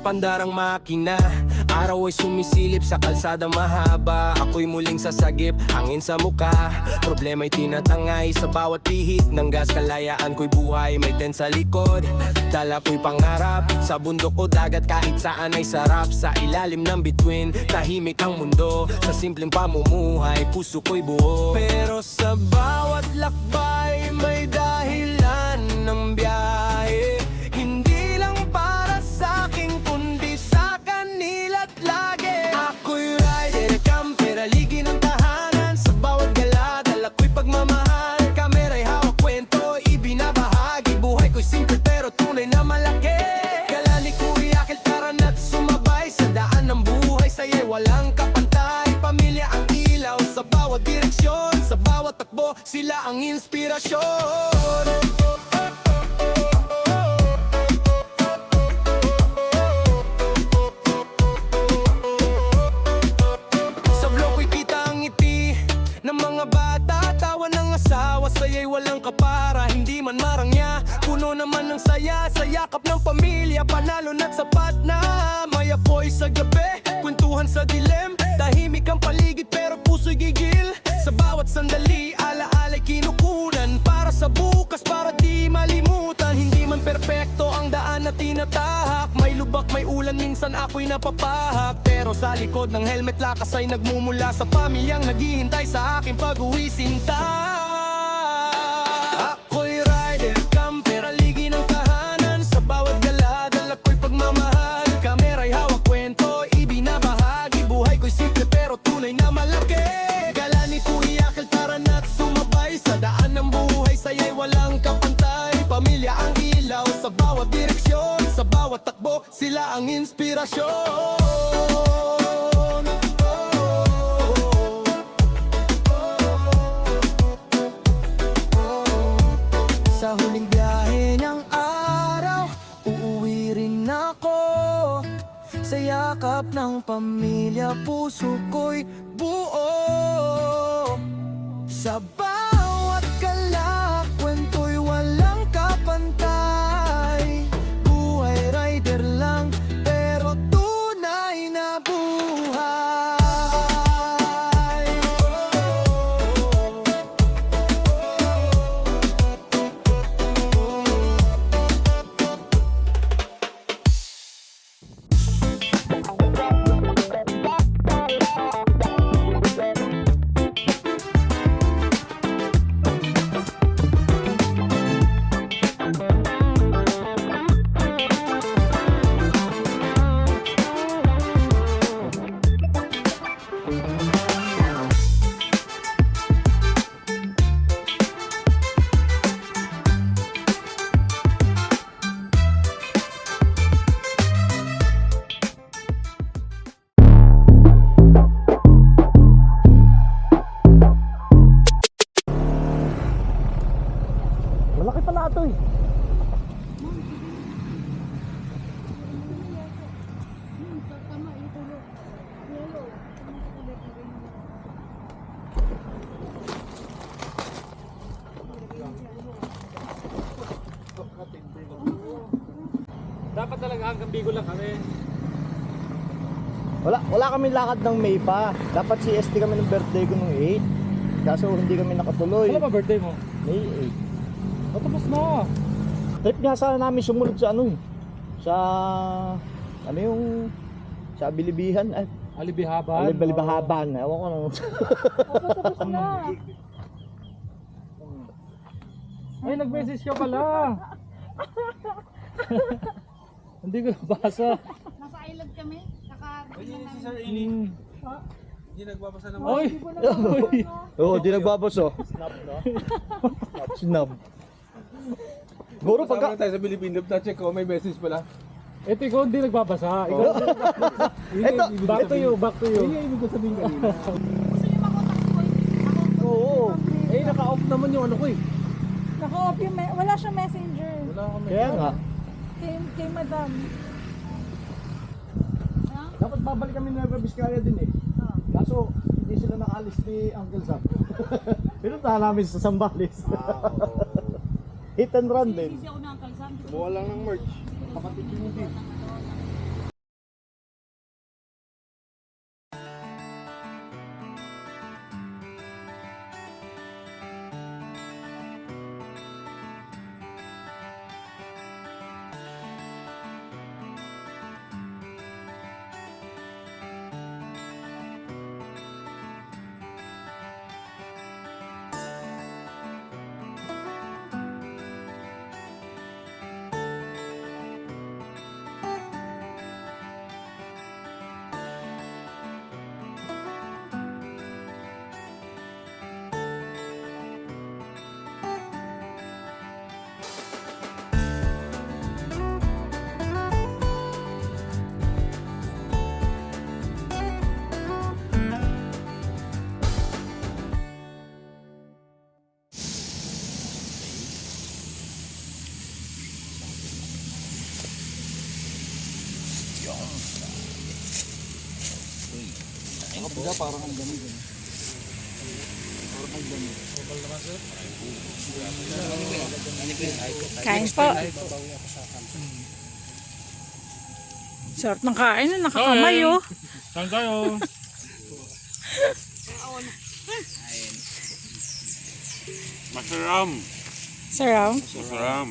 pandarang makina. Araw ay sumisilip sa kalsada mahaba. Ako'y muling sasagip, hangin sa muka. Problema'y tinatangay sa bawat pihit ng gas. Kalayaan ko'y buhay, may tent sa likod. Dala ko'y pangarap, sa bundok o dagat. Kahit saan ay sarap, sa ilalim ng bituin. Tahimik ang mundo, sa simpleng pamumuhay. Puso ko'y buo. Pero sa bawat lakbay may dahilan ng biyahe. Hindi lang para sa akin, kundi sa kanila't lagi. Ako'y rider, camper, aligi ng tahanan. Sa bawat gala, dala ko'y pagmamahal. Kamera'y hawak, kwento, ibinabahagi. Buhay ko'y simple pero tunay na malaki. Galani ko'y akil, taran at sumabay. Sa daan ng buhay, saya'y walang kapantay. Pamilya ang ilaw sa bawat direksyon. Sa bawat takbo, sila ang inspirasyon. Ng mga bata, tawa ng asawa, saya'y walang kapara, hindi man marangya. Puno naman ng saya, sa yakap ng pamilya. Panalo na't sapat na, may apoy sa gabi. Kwentuhan sa dilim, tahimik ang paligid pero puso'y gigil. Sa bawat sandali, alaala'y kinukunan. Para sa bukas, para di malimutan. Hindi man perpekto ang daan na tinatahak. May lubak, may ulan, minsan ako'y napapahak. Pero sa likod ng helmet, lakas ay nagmumula sa pamilyang naghihintay sa aking pag-uwi sinta. Ako'y rider, camper, aligi ng tahanan. Sa bawat gala, dala ko'y pagmamahal. Kamera'y hawak, kwento, ibinabahagi. Buhay ko'y simple pero tunay na malaki. Galani ko'y akil, taran at sumabay. Sa daan ng buhay, saya'y walang kapantay. Pamilya ang ilaw sa bawat direksyon. Sa bawat takbo, sila ang inspirasyon. Sa huling biyahe ng araw, uuwi rin ako. Sa yakap ng pamilya, puso ko'y buo. Sa bawat galak, kwento'y walang kapantay. Buhay rider lang, pero tunay na buhay. Malaki pala ito eh. Dapat talaga hanggang Bicol lang kami. Wala kami lakad ng May pa. Dapat CST kami ng birthday ko nung 8. Kaso hindi kami nakatuloy. Ano ba birthday mo? May Tapos na. 8. Trip nga sana namin sumunod sa ano eh. Sa ano yung sa Bilibihan at Alibihaban. Balibahaban. Ewan ko nung Tapos na. Ay, nag-message ka pala. Hindi ko nabasa. Nasa island kami. Hindi nagbabasa ng Oh, Oy! hindi ko na Oo, di nagbabos oh. Snap no? Snap. Siguro pagka tayo sa Philippine Love, check ko, may message pala. Ito ikaw hindi nagbabasa. Ikaw, Ito, back to you, back to you. Gusto niyo makotak ko eh. oo. Eh, naka-off naman yung ano ko eh. Naka-off yung wala siyang messenger. Wala kami. Kaya nga. Kay madam. Ha? Dapat babalik kami na Nueva Vizcaya din eh. Kaso hindi sila nakaalis ni Uncle Sam. Pinuntahan namin sa Zambales. Hit and run din. Sisi ako ng kalsam. Kumuha lang ng merch. Kapatid yung hindi. Diba parang ang dami din. Parang ang dami. Kain po. Sarap ng kain na nakakamay oh. Saan tayo? Masaram. Sarap. Masaram.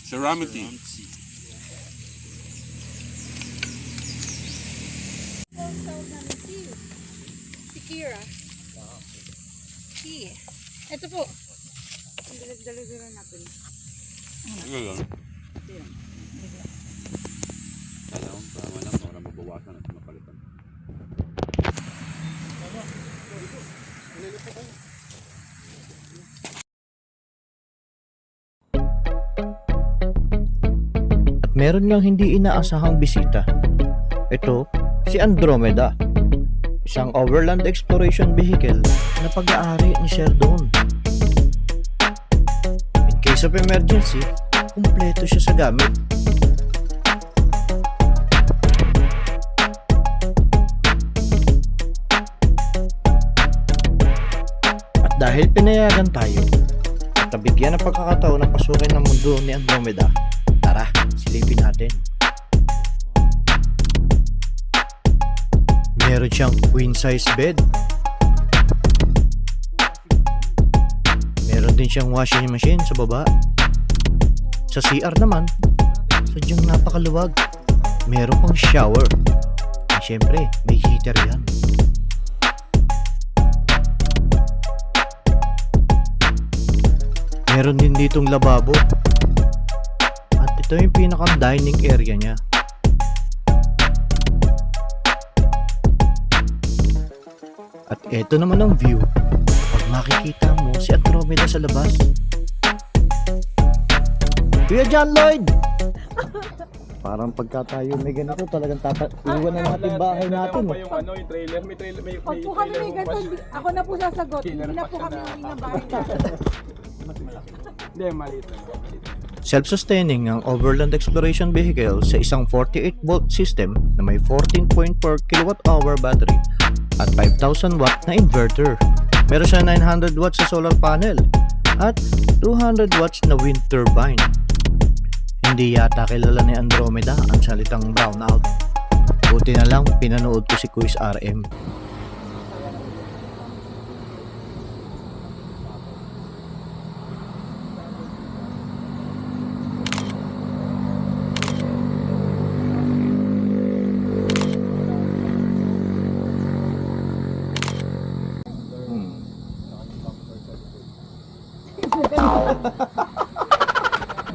Serenity. Si Kira. Ito po. Dala-dala natin. Ano lang? Alam, para mabawasan at mapalitan. At meron ngang hindi inaasahang bisita. Ito, si Andromeda. Isang overland exploration vehicle na pag-aari ni Sir Don. In case of emergency, kumpleto siya sa gamit. At dahil pinayagan tayo at nabigyan ng pagkakataon na pasukin ng mundo ni Andromeda, tara, silipin natin. Meron siyang queen size bed. Meron din siyang washing machine sa baba. Sa CR naman, sadyang napakaluwag. Meron pang shower. At syempre, may heater yan. Meron din ditong lababo. At ito yung pinakang dining area niya. At eto naman ang view pag makikita mo si Andromeda sa labas. Kuya John Lloyd! Parang pagka tayo may ganito talagang iwan na natin bahay natin. Yung ano, yung trailer, may trailer, may Pag po kami may ganito, ako na po sasagot. Hindi na po kami uwi ng bahay natin. Hindi, maliit lang. Self-sustaining ang overland exploration vehicle sa isang 48-volt system na may 14.4 kWh battery at 5,000 watt na inverter. Meron siya 900 watts sa solar panel at 200 watts na wind turbine. Hindi yata kilala ni Andromeda ang salitang brownout. Buti na lang pinanood ko si Quiz RM.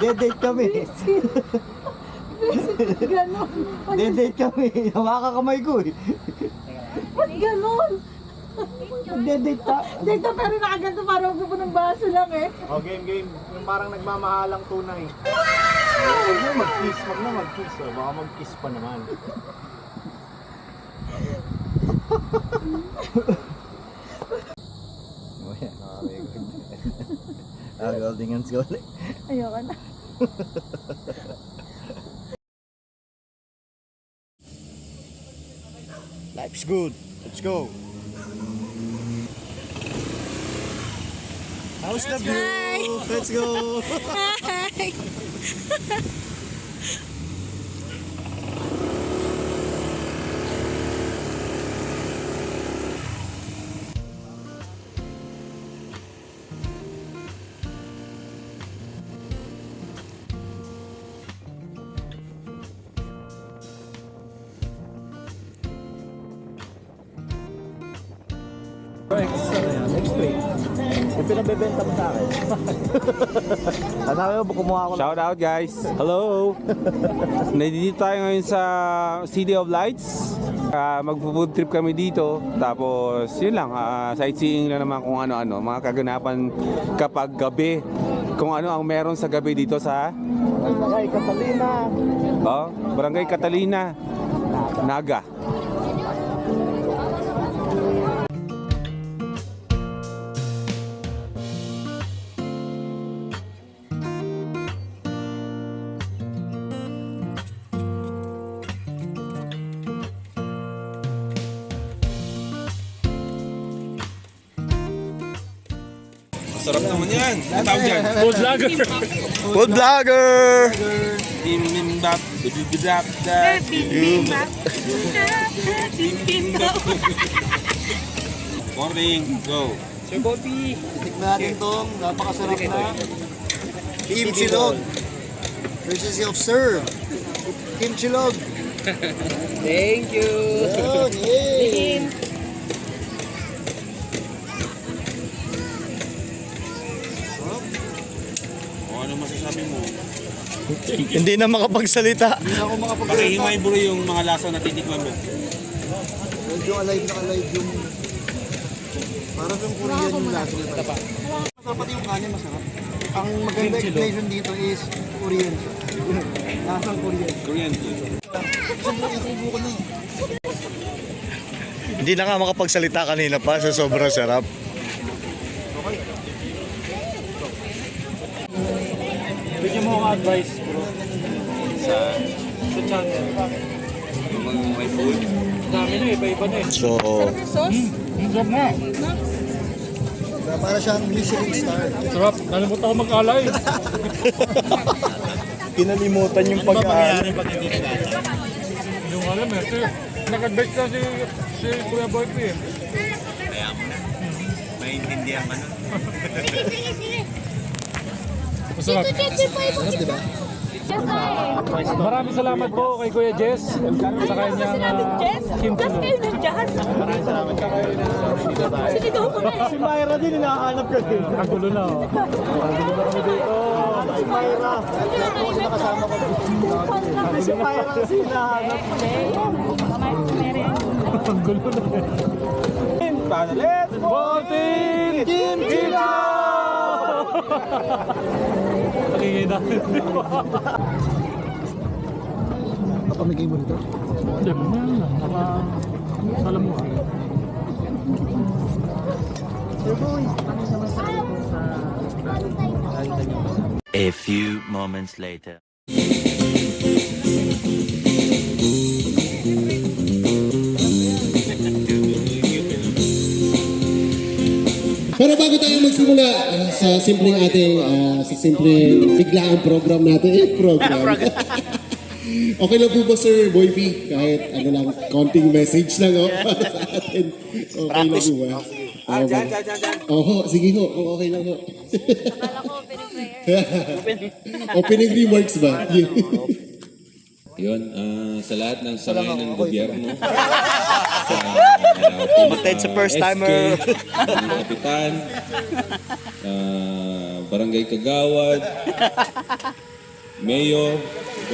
Dedate kami. Ganon. Dedate kami. Hawakan kamay ko eh. Ba't ganon? Dedate ta. Dito pero nakaganto parang gupo ng baso lang eh. Oh, game. Yung parang nagmamahalang tunay. Huwag na mag-kiss. Huwag na mag-kiss. Oh. Baka mag-kiss pa naman. Golding hands going. Ayoko na. Life's good. Let's go. How's the view? Let's go. Hi! Yung pinabebenta mo sa akin. Ano ko, kumuha ako. Shout out guys! Hello! Nandito tayo ngayon sa City of Lights. Magpo-food trip kami dito. Tapos yun lang, sightseeing lang naman kung ano-ano. Mga kaganapan kapag gabi. Kung ano ang meron sa gabi dito sa Barangay Catalina. Barangay Catalina, Naga. Sarap naman yan. Ang tawag dyan. Food vlogger. Food vlogger! Bimbap, bibibidap, Morning, go. Sir Bobby. Tikman natin itong napakasarap na kimchi log. Courtesy of Sir Kimchi log. Thank you. Yun, yay! O ano masasabi mo? Hindi na makapagsalita. Hindi na ako makapagsalita. Pakihimay bro yung mga lasa na titikman mo. Medyo alive na alive yung... Parang yung Korean yung lasa na tayo. Masarap pati yung kanin, masarap. Ang maganda explanation dito is Korean siya. Lasang Korean. Korean food. Isang buko na eh. Hindi na nga makapagsalita kanina pa sa sobrang sarap. Bigyan mo akong advice, bro. Sa channel. Yung mga may food. Dami na, iba-iba na eh. So, Sarap nga. Para siyang Michelin star. Sarap. Nalimutan ko mag-alay. kinalimutan yung pag-aaral. Yung alam eh. Nag-advise na si Kuya Boy P eh. Maintindihan ka nun. Masarap. Sarap, di ba? Maraming salamat po kay Kuya Jess sa kanyang kimchi. Maraming salamat ka kayo na dito tayo. Si Myra din, hinahanap ka din. Ang gulo na oh. Ang gulo na kami dito. Si Myra. Lahat po kasi nakasama ko. Si Myra kasi hinahanap. Ang gulo na. Panalit! Boltin! Kimchi lang! Pakingin natin. Napamigay mo nito? Hindi mo na lang. Alam mo ah. A few moments later. Pero bago tayo magsimula sa simpleng ating sa simpleng biglaang program natin, okay lang po ba Sir Boy P? Kahit ano lang, konting message lang para sa atin. Okay lang po ba? Dyan. Oho, sige ho, okay lang ho. Opening remarks ba? Yun, sa lahat ng sangay ng gobyerno, Mated sa first timer. Kapitan, Barangay Kagawad, Mayor,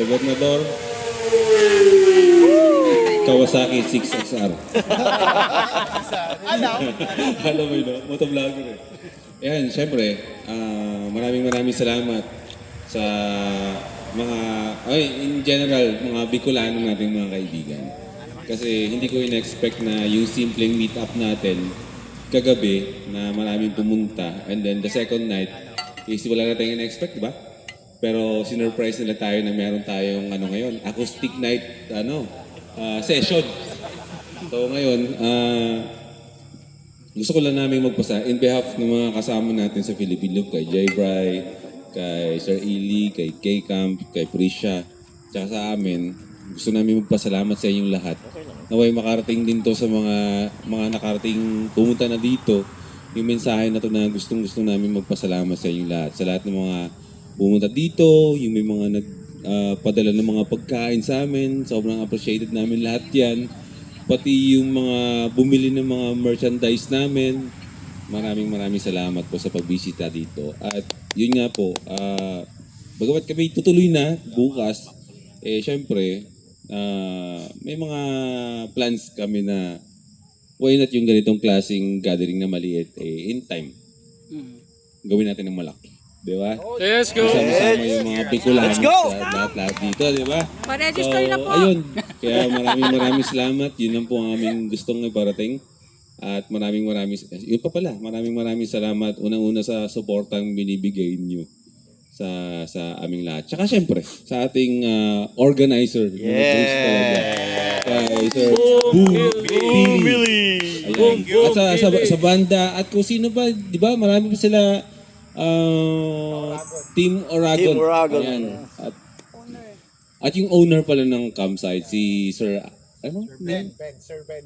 Gobernador, Kawasaki 6XR. Alam mo yun, motovlogger eh. Yan, syempre, maraming salamat sa mga, in general, mga Bicolano nating mga kaibigan. Kasi hindi ko in-expect na yung simpleng meet-up natin kagabi na maraming pumunta. And then the second night is wala na tayong in-expect, diba? Pero sinurprise nila tayo na meron tayong ngayon, acoustic night session. So ngayon, gusto ko lang namin magpasa in behalf ng mga kasama natin sa Philippine Loop, kay Jay Bry, kay Sir Eli, kay K-Camp, kay Prisha, tsaka sa amin, gusto namin magpasalamat sa inyong lahat. Naway makarating din to sa mga nakarating pumunta na dito, yung mensahe na to na gustong-gusto namin magpasalamat sa inyong lahat. Sa lahat ng mga pumunta dito, yung may mga nagpadala ng mga pagkain sa amin, sobrang appreciated namin lahat yan. Pati yung mga bumili ng mga merchandise namin, maraming salamat po sa pagbisita dito. At yun nga po, bagamat kami tutuloy na bukas, syempre, may mga plans kami na why not yung ganitong klaseng gathering na maliit, in time. Gawin natin ng malaki. Di ba? Let's go! Sama-sama yung mga Bicolano sa lahat dito, di ba? Pa-register na po. Ayun. Kaya maraming salamat. Yun lang po ang aming gustong iparating. At maraming yun pa pala, maraming salamat unang-una sa suportang binibigay niyo sa aming lahat. Tsaka syempre, sa ating organizer. Yeah! Kay Sir Boom Billy. At sa banda, at kung sino ba, di ba, marami pa sila Team Oragon. Ayan. At yung owner pala ng campsite, si Sir... Ano? Sir Ben.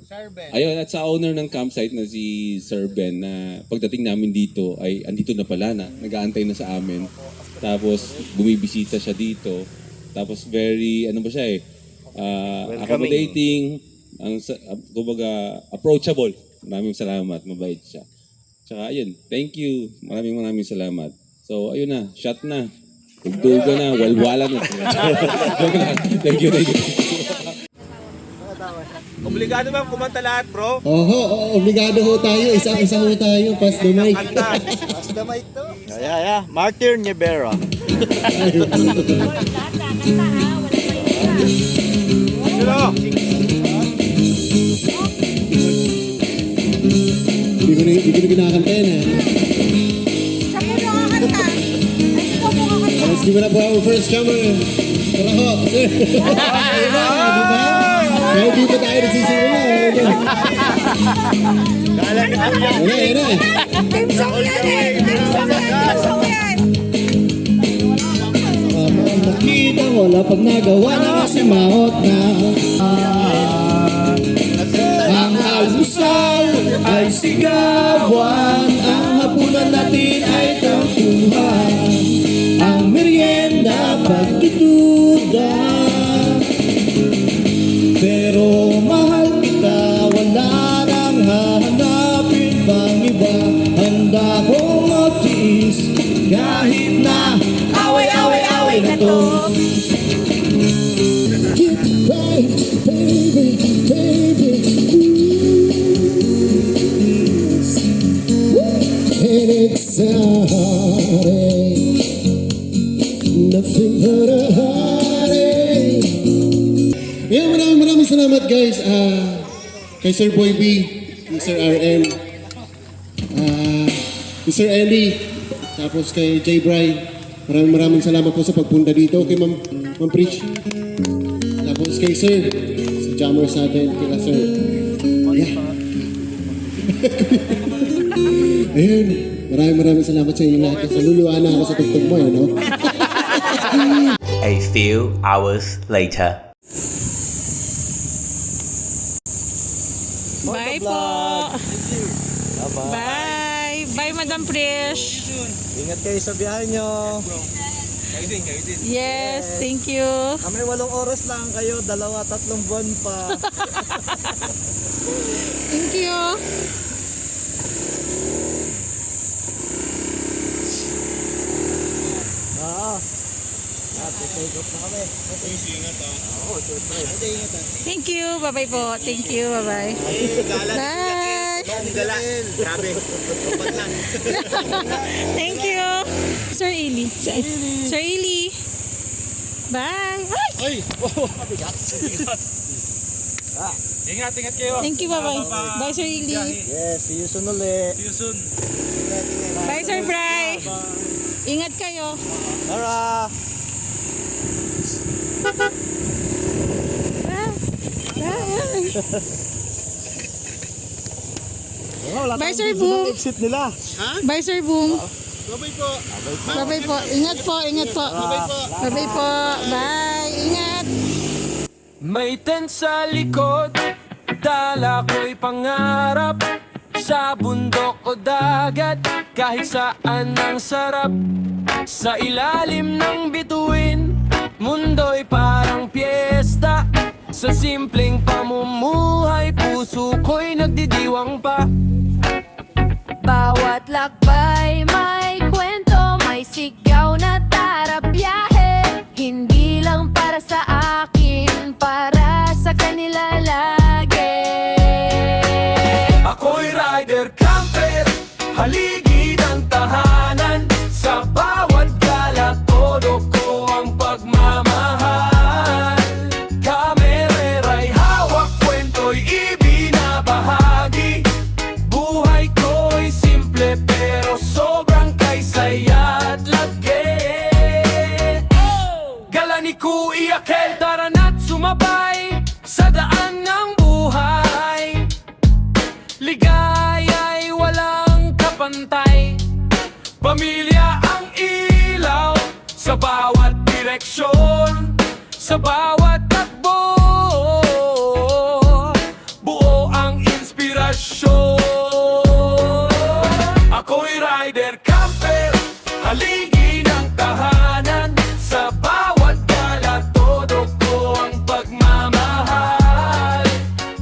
Ayun, at sa owner ng campsite na si Sir Ben, na pagdating namin dito, ay andito na pala na, nag-aantay na sa amin. Tapos, bumibisita siya dito. Tapos, very, ano ba siya accommodating, kumbaga, approachable. Maraming salamat, mabait siya. Tsaka, ayun, thank you. Maraming salamat. So, ayun na, shot na. Tugtuga na, walwala na. Thank you. Obligado bang kumanta lahat, bro? Oho, obligado ho tayo. Isa-isa ho tayo. Pass the mic. Pass the mic to. Martyr Niebera. Hindi ko na kinakanta yan eh. Siya po nakakanta. Ay, ikaw po kakanta. Let's give it up for our first comer. Tara ho, sir. Ayun na, di ba? Kaya di pa tayo nagsisimula. Ayun na. Team song yan eh. Team song yan. Nakita wala pag nagawa na kasi maot na. Ang almusal ay sigawan, ang hapunan natin ay tampuhan, ang merienda pagtutuda. Pero mahal kita, wala nang hahanapin pang iba. Handa kong magtiis kahit na away na to. Get right, baby. And exotic, nothing but a heartache. Yeah, maraming salamat guys. Kay Sir Boy B, kay Sir RM, kay Sir Ellie, tapos kay J. Bry. Maraming salamat po sa pagpunta dito. Kay Ma'am Preach. Tapos kay Sir, sa Jammer sa atin, kila Sir. Yeah. Ayun, maraming salamat sa inyo lahat. Naluluwa na ako sa tugtog mo, no? A few hours later. Bye po. Bye. Bye, Madam Fresh. Ingat kayo sa biyahe nyo. Kayo din. Yes, thank you. Kami 8 oras lang kayo, 2-3 buwan pa. Thank you. Thank you. Bye-bye po. Thank you. Bye-bye. Bye. Grabe. Thank you. Sir Eli. Sir Eli. Bye. Ay! Ingat kayo. Thank you. Bye-bye. Bye, Sir Eli. Yes, see you soon ulit. Bye, Sir Bry. Ingat kayo. Tara! Bye, Sir Boom. Exit nila. Bye, Sir Boom. Bye po. Bye-bye po. Ingat po. Ingat po. Bye-bye po. Bye. Ingat. May tent sa likod, dala ko'y pangarap. Sa bundok o dagat, kahit saan ang sarap. Sa ilalim ng bituin, mundo'y parang piyesta. Sa simpleng pamumuhay, puso ko'y nagdidiwang pa. Bawat lakbay may kwento, may sigaw na tara biyahe. Hindi lang para sa akin, para sa kanila lagi. Ako'y rider camper, haligid ang tahanan. Sa bawat gala, todo ko ang pagmamahal. Kamerera'y hawak, kwento'y ibinabahagi. Buhay ko'y simple pero sobrang kay saya at lagi. Gala ni Kuya Kel, tara na't sumabay sa daan ng buhay. Ligaya'y walang kapantay. Sa bawat takbo, buo ang inspirasyon. Ako'y rider camper, haligi ng tahanan. Sa bawat gala, todo ko ang pagmamahal.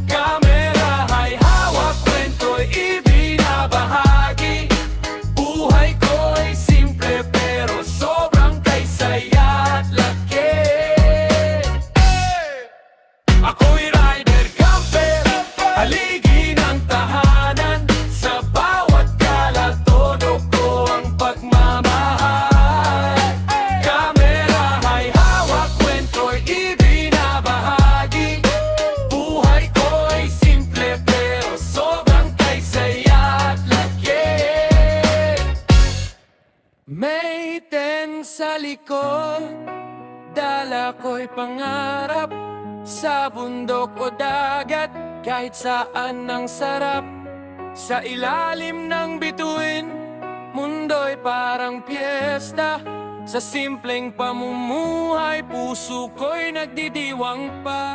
Kamera ay hawak, kwento'y ibinabahagi. Buhay ko'y simple pero sobrang kay saya at laki. Ako'y rider camper, haligi ng tahanan. Sa bawat gala, todo ko ang pagmamahal. Kamera ay hawak, kwento'y ibinabahagi. Buhay ko'y simple pero sobrang kay saya at laki. May ten sa likod, dala ko'y pangarap. Sa bundok o dagat, kahit saan ang sarap. Sa ilalim ng bituin, mundo'y parang piyesta. Sa simpleng pamumuhay, puso ko'y nagdidiwang pa.